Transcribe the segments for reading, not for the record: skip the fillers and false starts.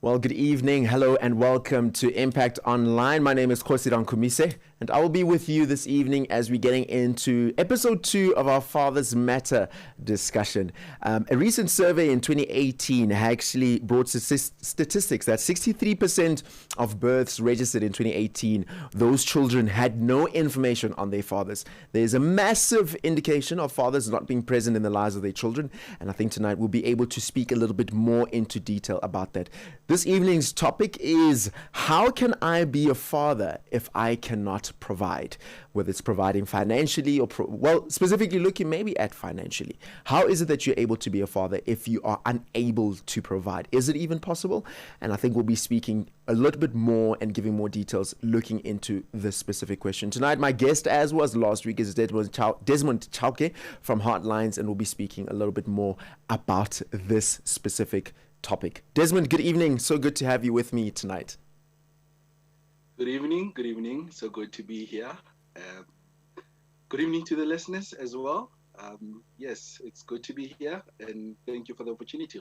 Well, good evening, hello, and welcome to Impact Online. My name is Kgosi Rankhumise, and I will be with you this evening as we're getting into episode 2 of our Fathers Matter discussion. A recent survey in 2018 actually brought statistics that 63% of births registered in 2018, those children had no information on their fathers. There's a massive indication of fathers not being present in the lives of their children, and I think tonight we'll be able to speak a little bit more into detail about that. This evening's topic is, how can I be a father if I cannot provide? Whether it's providing financially or, specifically looking maybe at financially. How is it that you're able to be a father if you are unable to provide? Is it even possible? And I think we'll be speaking a little bit more and giving more details looking into this specific question. Tonight, my guest, as was last week, is Desmond Chauke from Heartlines, and we'll be speaking a little bit more about this specific topic. Desmond, good evening. So good to have you with me tonight. Good evening. So good to be here. Good evening to the listeners as well. Yes, it's good to be here, and thank you for the opportunity.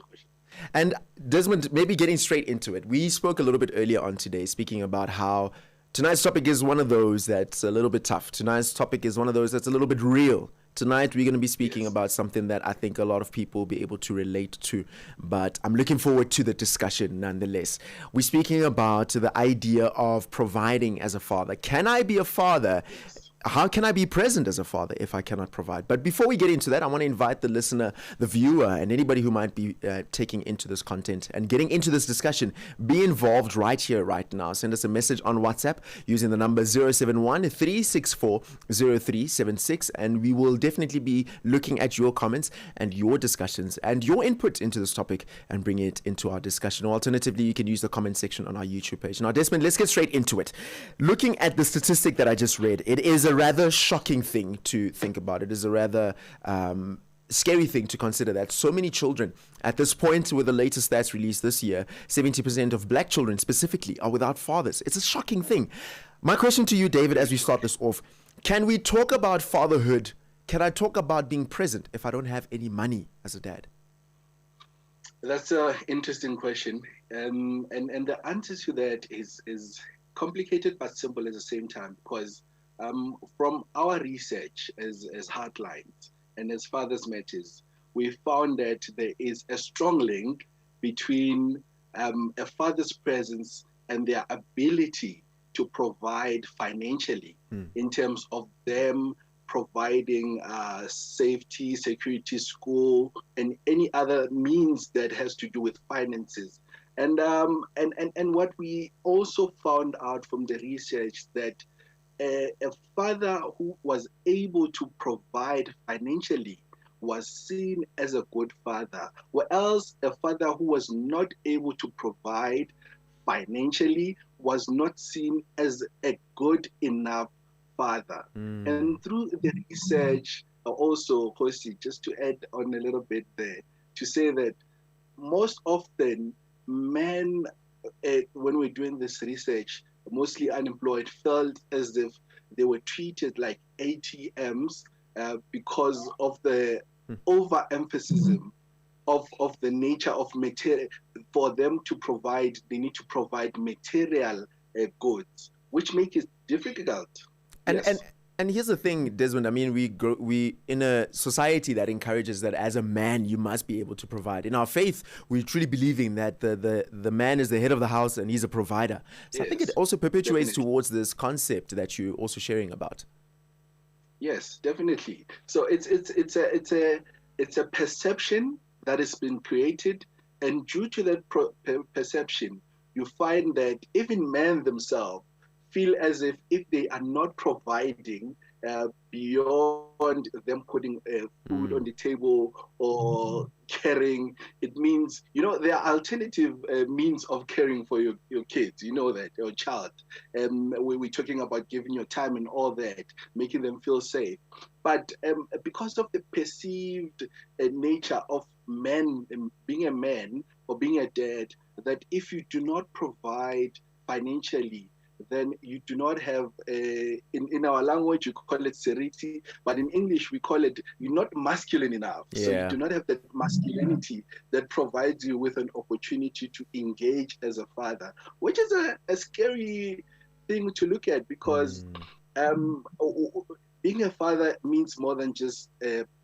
And Desmond, maybe getting straight into it. We spoke a little bit earlier on today, speaking about how tonight's topic is one of those that's a little bit tough. Tonight's topic is one of those that's a little bit real. Tonight, we're going to be speaking about something that I think a lot of people will be able to relate to, but I'm looking forward to the discussion nonetheless. We're speaking about the idea of providing as a father. Can I be a father? How can I be present as a father if I cannot provide? But before we get into that, I want to invite the listener, the viewer, and anybody who might be taking into this content and getting into this discussion, be involved right here, right now. Send us a message on WhatsApp using the number 071-364-0376, and we will definitely be looking at your comments and your discussions and your input into this topic and bring it into our discussion. Or alternatively, you can use the comment section on our YouTube page. Now, Desmond, let's get straight into it. Looking at the statistic that I just read, it is a rather shocking thing to think about. It is a rather scary thing to consider that so many children at this point, with the latest stats released this year, 70% of black children specifically are without fathers. It's a shocking thing. My question to you, David, as we start this off, can we talk about fatherhood? Can I talk about being present if I don't have any money as a dad? That's an interesting question. And the answer to that is complicated but simple at the same time, because from our research as Heartlines and as Fathers Matters, we found that there is a strong link between a father's presence and their ability to provide financially in terms of them providing safety, security, school, and any other means that has to do with finances. And what we also found out from the research that a father who was able to provide financially was seen as a good father, whereas a father who was not able to provide financially was not seen as a good enough father. And through the research, also, Kgosi, just to add on a little bit there, to say that most often men, when we're doing this research, mostly unemployed, felt as if they were treated like ATMs because of the overemphasis of the nature of material. For them to provide, they need to provide material goods, which make it difficult. And here's the thing, Desmond. I mean, we in a society that encourages that as a man you must be able to provide. In our faith, we're truly believing that the man is the head of the house and he's a provider. So I think it also perpetuates towards this concept that you're also sharing about. Yes, definitely. So it's a perception that has been created, and due to that perception, you find that even men themselves feel as if they are not providing beyond them putting food on the table or caring, it means, there are alternative means of caring for your kids, that, your child. We're talking about giving your time and all that, making them feel safe. But because of the perceived nature of men, being a man or being a dad, that if you do not provide financially, then you do not have in our language, you call it seriti, but in English, we call it, you're not masculine enough. So you Yeah. do not have that masculinity that provides you with an opportunity to engage as a father, which is a scary thing to look at, because Mm. um, being a father means more than just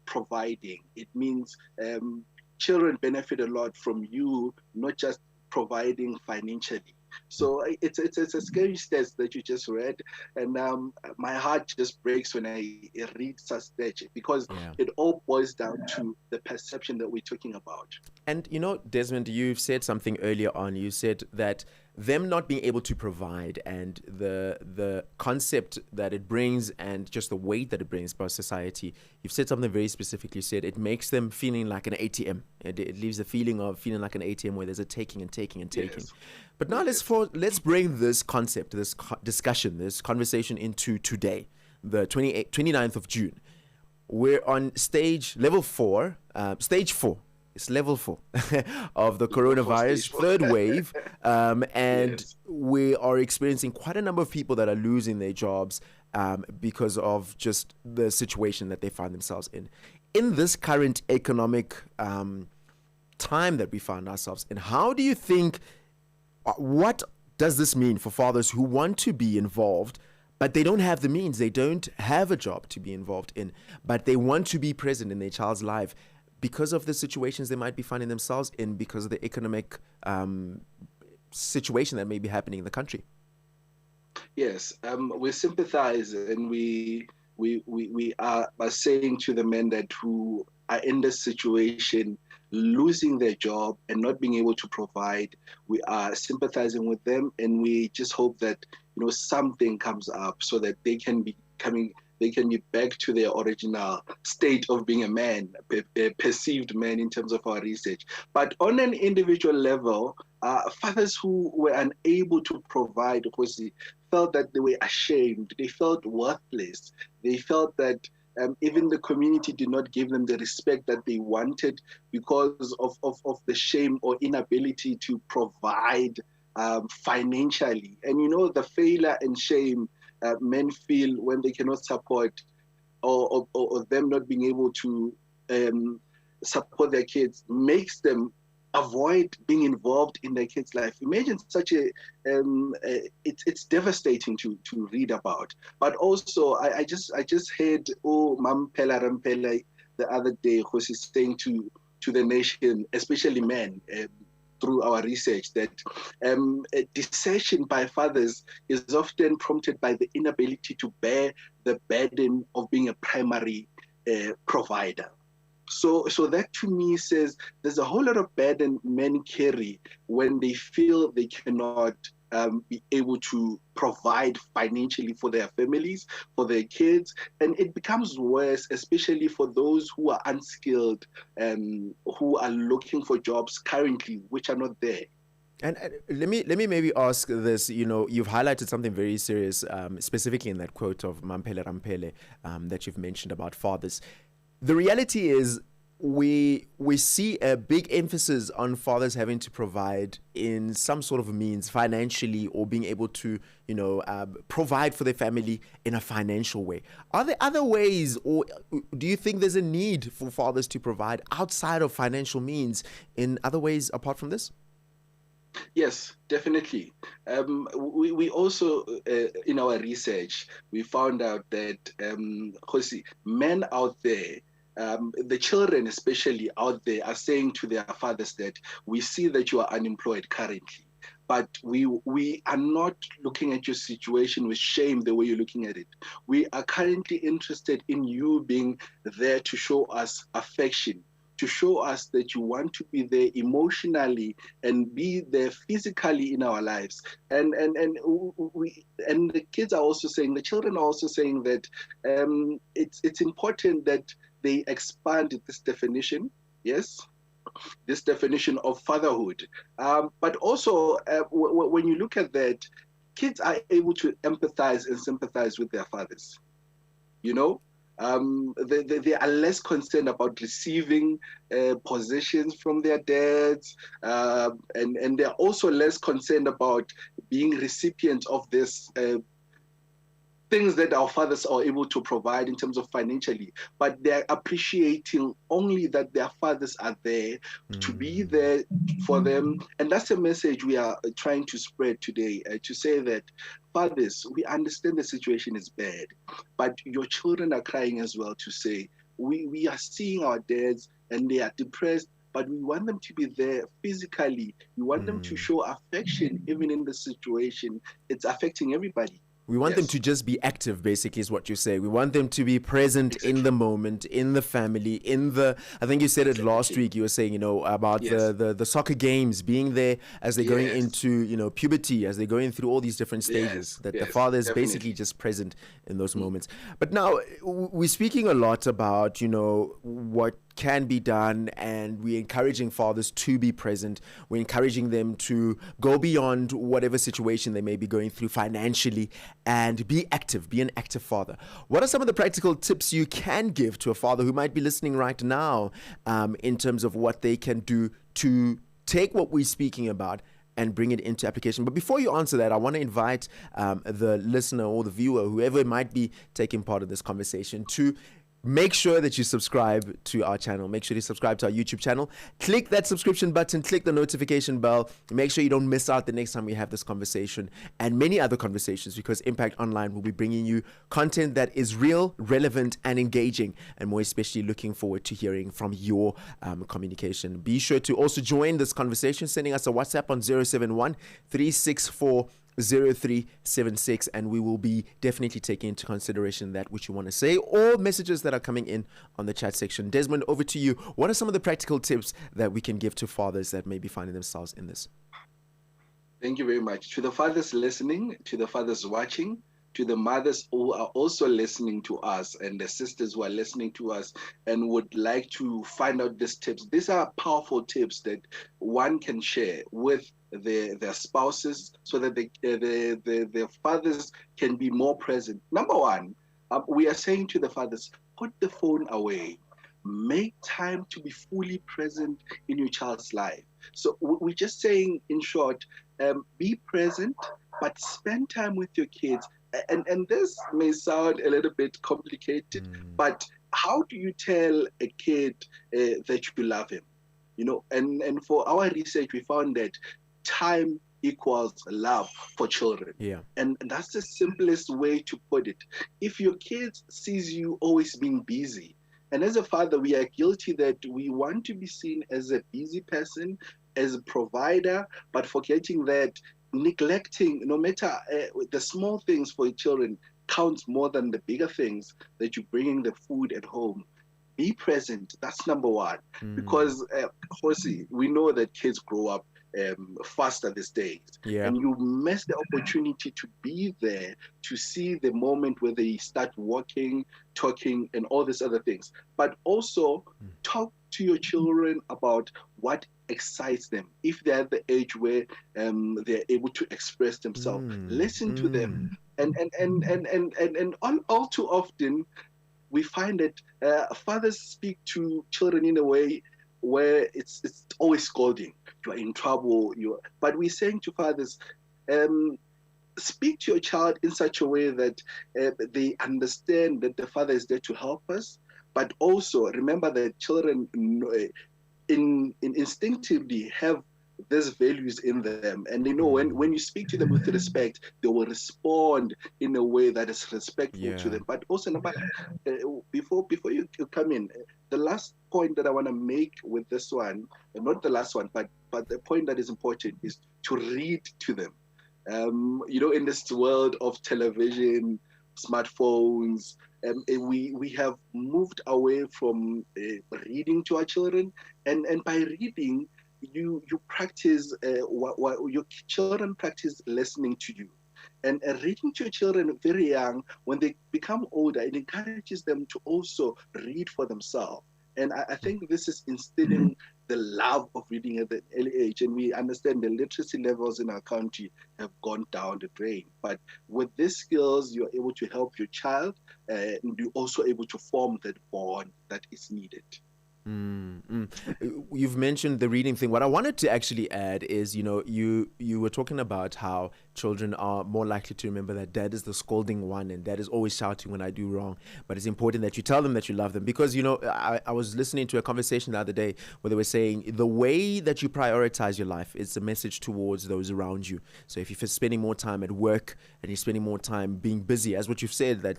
providing. It means children benefit a lot from you, not just providing financially. So it's a scary stats that you just read, and my heart just breaks when I read such stats, because Yeah. it all boils down to the perception that we're talking about. And you know, Desmond, you've said something earlier on. You said that them not being able to provide, and the concept that it brings, and just the weight that it brings for society. You've said something very specific. You said it makes them feeling like an ATM. It leaves the feeling of feeling like an ATM where there's a taking and taking and taking. Yes. But now Yes. let's bring this concept, this discussion, this conversation into today, the 29th of June. We're on stage four. It's level four of the For coronavirus stage four. third wave, and Yes. we are experiencing quite a number of people that are losing their jobs because of just the situation that they find themselves in. In this current economic time that we find ourselves in, how do you think? What does this mean for fathers who want to be involved, but they don't have the means? They don't have a job to be involved in, but they want to be present in their child's life because of the situations they might be finding themselves in, because of the economic situation that may be happening in the country. Yes, we sympathize, and we are saying to the men that who are in this situation, losing their job and not being able to provide. We are sympathizing with them, and we just hope that something comes up so that they can be back to their original state of being a man, a perceived man in terms of our research. But on an individual level, fathers who were unable to provide, of course, felt that they were ashamed, they felt worthless, they felt that even the community did not give them the respect that they wanted because of the shame or inability to provide financially. And the failure and shame men feel when they cannot support, or them not being able to um, support their kids, makes them avoid being involved in their kids' life. Imagine such it's devastating to read about. But also, I just heard Mampela Rampela the other day, who is saying to the nation, especially men. Through our research, that desertion by fathers is often prompted by the inability to bear the burden of being a primary provider. So that to me says there's a whole lot of burden men carry when they feel they cannot be able to provide financially for their families, for their kids, and it becomes worse, especially for those who are unskilled, who are looking for jobs currently, which are not there. And let me maybe ask this. You've highlighted something very serious, specifically in that quote of Mampele Rampele that you've mentioned about fathers. The reality is we see a big emphasis on fathers having to provide in some sort of means financially, or being able to provide for their family in a financial way. Are there other ways, or do you think there's a need for fathers to provide outside of financial means in other ways apart from this? Yes, definitely. We also, in our research, we found out that, Kgosi, men out there, the children especially out there, are saying to their fathers that we see that you are unemployed currently, but we are not looking at your situation with shame the way you're looking at it. We are currently interested in you being there to show us affection, to show us that you want to be there emotionally and be there physically in our lives. And the kids are also saying, the children are also saying that it's important that they expand this definition. Yes, this definition of fatherhood. But also, when you look at that, kids are able to empathize and sympathize with their fathers. You know, they are less concerned about receiving possessions from their dads, and they're also less concerned about being recipients of this things that our fathers are able to provide in terms of financially, but they're appreciating only that their fathers are there to be there for them. And that's the message we are trying to spread today, to say that fathers, we understand the situation is bad, but your children are crying as well, to say, we are seeing our dads and they are depressed, but we want them to be there physically. We want them to show affection even in the situation. It's affecting everybody. We want them to just be active, basically, is what you say. We want them to be present in the moment, in the family, I think you said it last week, you were saying, about the soccer games, being there as they're going into, puberty, as they're going through all these different stages, that the father is basically just present in those moments. But now, we're speaking a lot about, what can be done, and we're encouraging fathers to be present. We're encouraging them to go beyond whatever situation they may be going through financially and be active, be an active father. What are some of the practical tips you can give to a father who might be listening right now, in terms of what they can do to take what we're speaking about and bring it into application? But before you answer that, I want to invite the listener or the viewer, whoever might be taking part of this conversation, to make sure that you subscribe to our channel. Make sure you subscribe to our YouTube channel. Click that subscription button, click the notification bell. Make sure you don't miss out the next time we have this conversation and many other conversations, because Impact Online will be bringing you content that is real, relevant, and engaging, and more especially looking forward to hearing from your communication. Be sure to also join this conversation, sending us a WhatsApp on 071 364 0376, and we will be definitely taking into consideration that which you want to say, or messages that are coming in on the chat section. Desmond, over to you. What are some of the practical tips that we can give to fathers that may be finding themselves in this? Thank you very much. To the fathers listening, to the fathers watching, to the mothers who are also listening to us, and the sisters who are listening to us and would like to find out these tips. These are powerful tips that one can share with their spouses, so that their fathers can be more present. Number one, we are saying to the fathers, put the phone away. Make time to be fully present in your child's life. So we're just saying, in short, be present, but spend time with your kids. And this may sound a little bit complicated, but how do you tell a kid that you love him? And for our research, we found that time equals love for children. And that's the simplest way to put it. If your kid sees you always being busy, and as a father, we are guilty that we want to be seen as a busy person, as a provider, but forgetting that neglecting, no matter the small things for your children, counts more than the bigger things, that you're bringing the food at home. Be present. That's number one. Because, Kgosi, we know that kids grow up faster these days. And you miss the opportunity to be there, to see the moment where they start walking, talking, and all these other things. But also talk to your children about what excites them. If they're at the age where they're able to express themselves, listen to them. And all too often, we find that fathers speak to children in a way where it's always scolding. You are in trouble. But we're saying to fathers, speak to your child in such a way that they understand that the father is there to help us. But also remember that children instinctively have these values in them, and they know when you speak to them with respect, they will respond in a way that is respectful to them. But also, before you come in, the last point that I want to make with this one, not the last one, but the point that is important, is to read to them. In this world of television, smartphones, we have moved away from reading to our children, and by reading, you practice what your children practice listening to you. And reading to your children very young, when they become older, it encourages them to also read for themselves. And I think this is instilling the love of reading at an early age. And we understand the literacy levels in our country have gone down the drain. But with these skills, you're able to help your child, and you're also able to form that bond that is needed. You've mentioned the reading thing. What I wanted to actually add is, you were talking about how children are more likely to remember that dad is the scolding one and dad is always shouting when I do wrong. But it's important that you tell them that you love them because, I was listening to a conversation the other day where they were saying the way that you prioritize your life is a message towards those around you. So if you're spending more time at work and you're spending more time being busy, as what you've said, that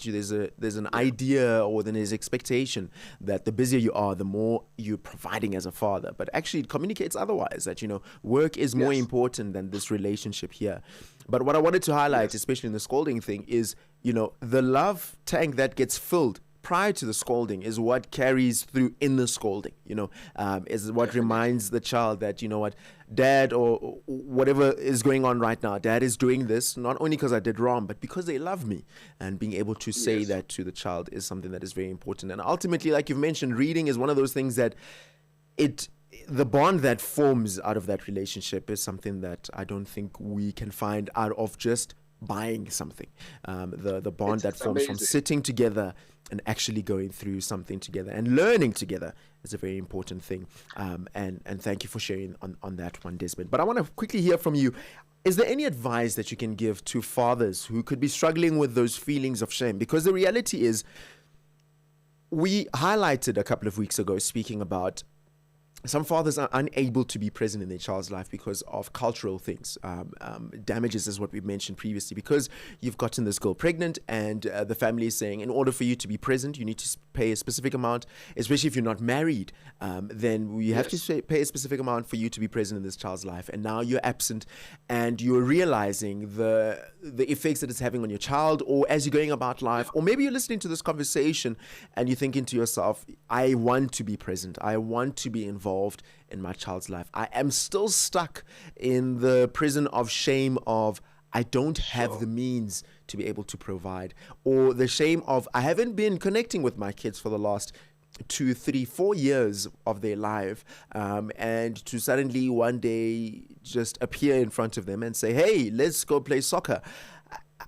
there's an idea or then there's expectation that the busier you are, the more you're providing as a father. But actually it communicates otherwise, that work is more important than this relationship here. But what I wanted to highlight, especially in the scolding thing, is the love tank that gets filled prior to the scolding is what carries through in the scolding, is what reminds the child that, what, dad or whatever is going on right now, dad is doing this not only because I did wrong, but because they love me. And being able to say that to the child is something that is very important. And ultimately, like you've mentioned, reading is one of those things that the bond that forms out of that relationship is something that I don't think we can find out of just buying something. The bond that forms from sitting together and actually going through something together and learning together is a very important thing. And thank you for sharing on that one, Desmond. But I want to quickly hear from you. Is there any advice that you can give to fathers who could be struggling with those feelings of shame? Because the reality is, we highlighted a couple of weeks ago speaking about some fathers are unable to be present in their child's life because of cultural things. Damages is what we mentioned previously, because you've gotten this girl pregnant and the family is saying, in order for you to be present, you need to pay a specific amount, especially if you're not married, then we have to pay a specific amount for you to be present in this child's life. And now you're absent and you're realizing the effects that it's having on your child, or as you're going about life, or maybe you're listening to this conversation and you're thinking to yourself, I want to be present. I want to be involved in my child's life. I am still stuck in the prison of shame of I don't have the means to be able to provide, or the shame of I haven't been connecting with my kids for the last 2, 3, 4 years of their life, and to suddenly one day just appear in front of them and say, hey, let's go play soccer.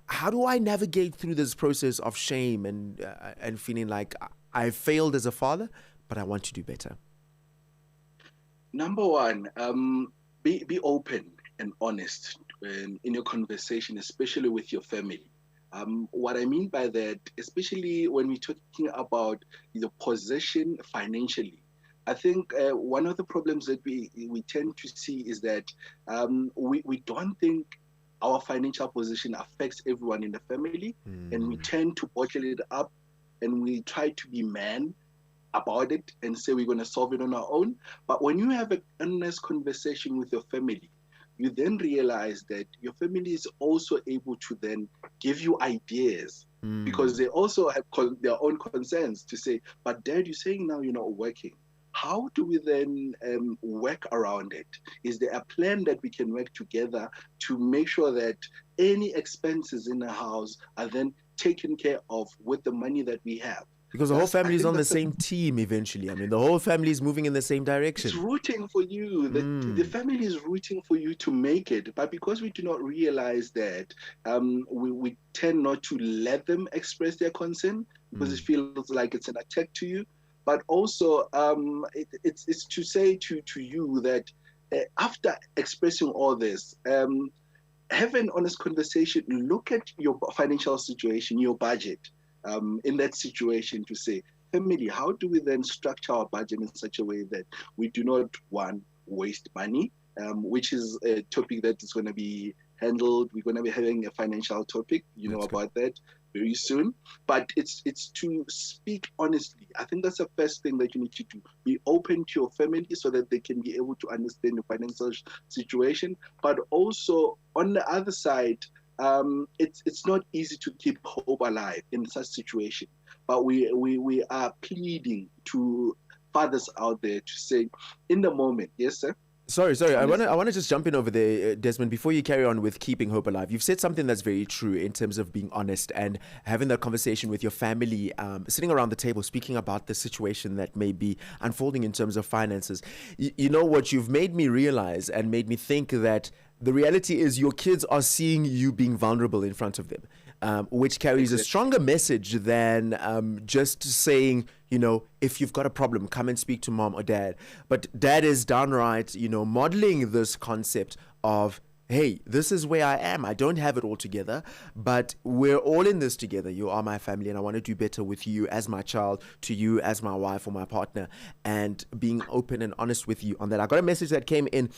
How do I navigate through this process of shame and feeling like I failed as a father, but I want to do better? Number one, be open and honest in your conversation, especially with your family. What I mean by that, especially when we're talking about the possession financially, I think one of the problems that we tend to see is that we don't think our financial position affects everyone in the family, and we tend to bottle it up and we try to be man about it and say we're going to solve it on our own. But when you have an honest conversation with your family, you then realize that your family is also able to then give you ideas, because they also have their own concerns to say, but dad, you're saying now you're not working. How do we then work around it? Is there a plan that we can work together to make sure that any expenses in the house are then taken care of with the money that we have? Because the whole family is on the same team eventually. I mean, the whole family is moving in the same direction. It's rooting for you. The family is rooting for you to make it. But because we do not realize that, we tend not to let them express their concern, because it feels like it's an attack to you. But also, it's to say to you that after expressing all this, have an honest conversation. Look at your financial situation, your budget. In that situation, to say, family, how do we then structure our budget in such a way that we do not, one, waste money, which is a topic that is going to be handled. We're going to be having a financial topic, about that very soon. But it's to speak honestly. I think that's the first thing that you need to do. Be open to your family so that they can be able to understand your financial situation. But also, on the other side, it's not easy to keep hope alive in such situation, but we are pleading to fathers out there to say, in the moment, yes, sir. Sorry. I want to just jump in over there, Desmond, before you carry on with keeping hope alive. You've said something that's very true in terms of being honest and having that conversation with your family, sitting around the table, speaking about the situation that may be unfolding in terms of finances. You know what you've made me realize and made me think that the reality is your kids are seeing you being vulnerable in front of them, which carries a stronger message than just saying, if you've got a problem, come and speak to mom or dad. But dad is downright, modeling this concept of, hey, this is where I am. I don't have it all together, but we're all in this together. You are my family, and I want to do better with you as my child, to you as my wife or my partner, and being open and honest with you on that. I got a message that came in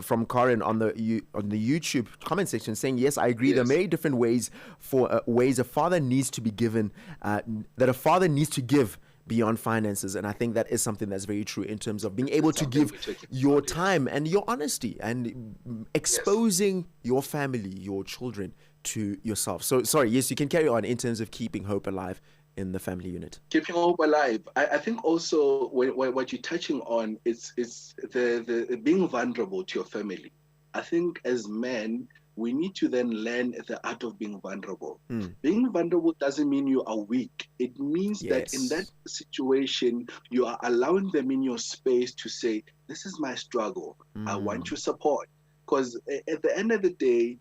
from Karen on the YouTube comment section saying, yes, I agree. Yes. There are many different ways a father needs to be given, that a father needs to give beyond finances. And I think that is something that's very true in terms of being able to give your time and your honesty and exposing your family, your children to yourself. So, sorry, yes, you can carry on in terms of keeping hope alive in the family unit. Keeping hope alive. I think also what you're touching on is the being vulnerable to your family. I think as men, we need to then learn the art of being vulnerable. Being vulnerable doesn't mean you are weak. It means that in that situation, you are allowing them in your space to say, this is my struggle. I want your support. Because at the end of the day,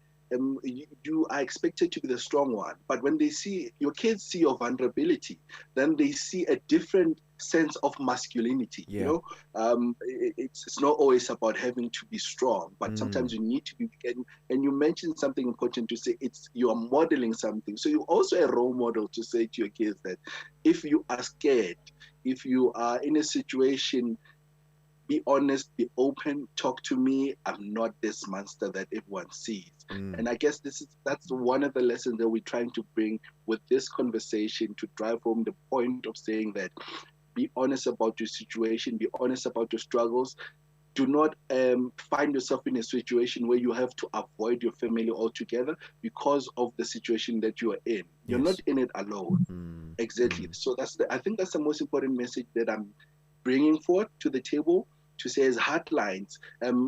you are expected to be the strong one. But when they see, your kids see your vulnerability, then they see a different sense of masculinity. It's not always about having to be strong, but sometimes you need to be. And you mentioned something important to say, you are modeling something. So you're also a role model to say to your kids that if you are scared, if you are in a situation, be honest, be open, talk to me. I'm not this monster that everyone sees. And I guess that's one of the lessons that we're trying to bring with this conversation, to drive home the point of saying that be honest about your situation, be honest about your struggles. Do not find yourself in a situation where you have to avoid your family altogether because of the situation that you are in. You're not in it alone. Exactly. So I think that's the most important message that I'm bringing forth to the table, to say as Heartlines,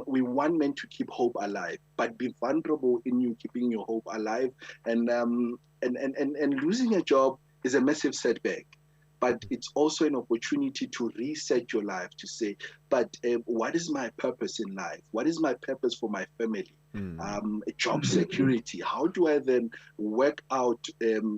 we want men to keep hope alive, but be vulnerable in you keeping your hope alive. And losing a job is a massive setback, but it's also an opportunity to reset your life, to say, but what is my purpose in life? What is my purpose for my family? Job security. How do I then work out,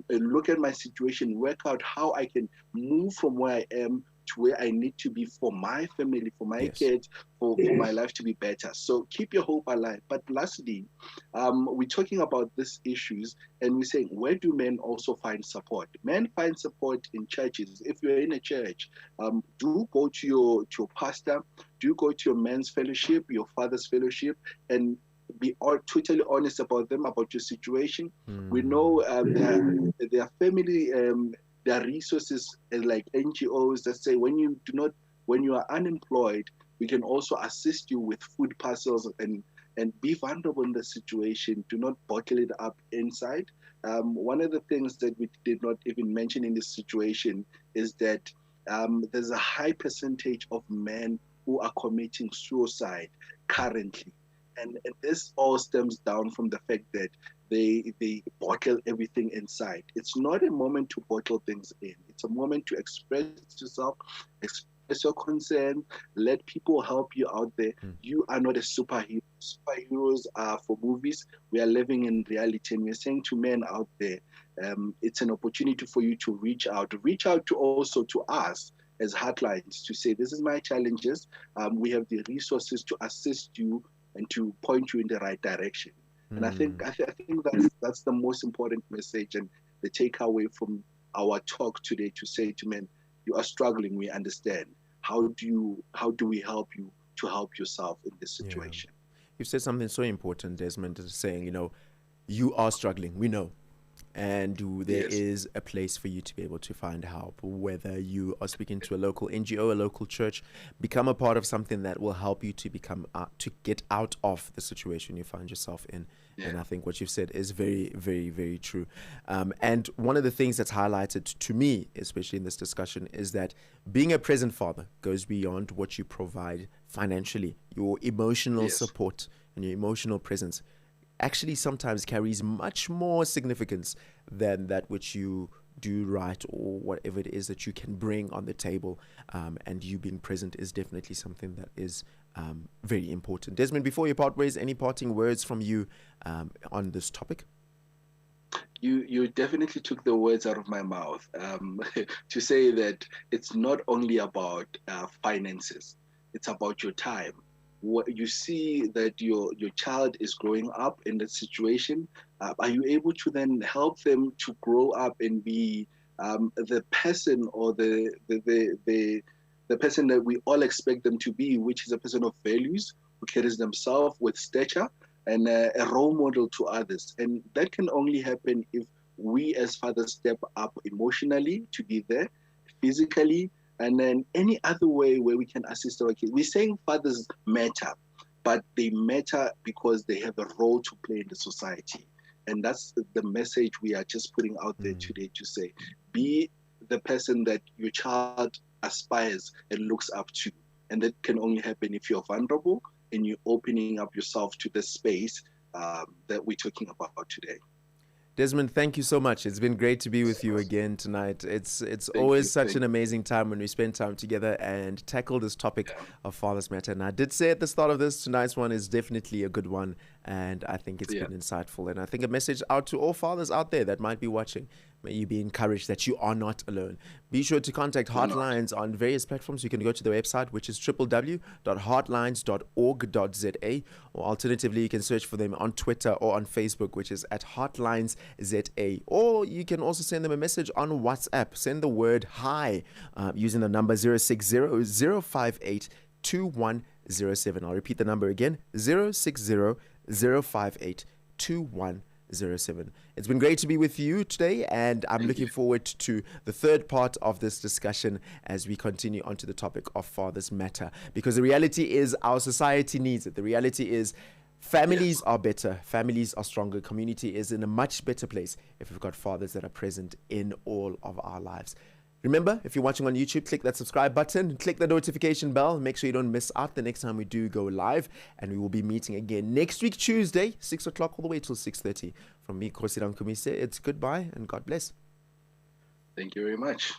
look at my situation, work out how I can move from where I am to where I need to be for my family, for my kids, for my life to be better. So keep your hope alive. But lastly, we're talking about these issues, and we're saying, where do men also find support? Men find support in churches. If you're in a church, do go to your pastor, do go to your men's fellowship, your father's fellowship, and be totally honest about them, about your situation. We know their family, there are resources like NGOs that say when you are unemployed, we can also assist you with food parcels, and be vulnerable in the situation. Do not bottle it up inside. One of the things that we did not even mention in this situation is that there's a high percentage of men who are committing suicide currently. And this all stems down from the fact that they bottle everything inside. It's not a moment to bottle things in. It's a moment to express yourself, express your concern, let people help you out there. You are not a superhero. Superheroes are for movies. We are living in reality, and we're saying to men out there, it's an opportunity for you to reach out to also to us as Heartlines, to say, this is my challenges. We have the resources to assist you and to point you in the right direction. And I think that's the most important message and the takeaway from our talk today, to say to men, you are struggling, we understand. How do we help you to help yourself in this situation? You've said something so important, Desmond, saying, you are struggling, we know. And there is a place for you to be able to find help, whether you are speaking to a local NGO, a local church. Become a part of something that will help you to to get out of the situation you find yourself in. And I think what you've said is very, very, very true. And one of the things that's highlighted to me, especially in this discussion, is that being a present father goes beyond what you provide financially. Your emotional support and your emotional presence actually sometimes carries much more significance than that which you do right, or whatever it is that you can bring on the table. And you being present is definitely something that is very important. Desmond, before you part ways, any parting words from you on this topic? You definitely took the words out of my mouth, to say that it's not only about finances, it's about your time. What you see that your child is growing up in that situation, are you able to then help them to grow up and be the person, or the person that we all expect them to be, which is a person of values, who carries themselves with stature, and a role model to others. And that can only happen if we as fathers step up emotionally to be there, physically, and then any other way where we can assist our kids. We're saying fathers matter, but they matter because they have a role to play in the society. And that's the message we are just putting out there today, to say, be the person that your child aspires and looks up to. And that can only happen if you're vulnerable and you're opening up yourself to the space that we're talking about today. Desmond, thank you so much. It's been great to be with you again tonight. It's always such an amazing time when we spend time together and tackle this topic of Father's Matter. And I did say at the start of this, tonight's one is definitely a good one. And I think it's been insightful. And I think a message out to all fathers out there that might be watching. May you be encouraged that you are not alone. Be sure to contact Heartlines on various platforms. You can go to the website, which is www.heartlines.org.za, or alternatively, you can search for them on Twitter or on Facebook, which is at HeartlinesZA. Or you can also send them a message on WhatsApp. Send the word hi using the number 060-058-2107. I'll repeat the number again, 060-058-2107. It's been great to be with you today, and I'm looking forward to the third part of this discussion as we continue on to the topic of Father's Matter, because the reality is our society needs it. The reality is families are better, families are stronger, community is in a much better place if we've got fathers that are present in all of our lives. Remember, if you're watching on YouTube, click that subscribe button, click the notification bell, make sure you don't miss out the next time we do go live. And we will be meeting again next week, Tuesday, 6 o'clock all the way till 6:30. From me, Kgosi Rankhumise, it's goodbye and God bless. Thank you very much.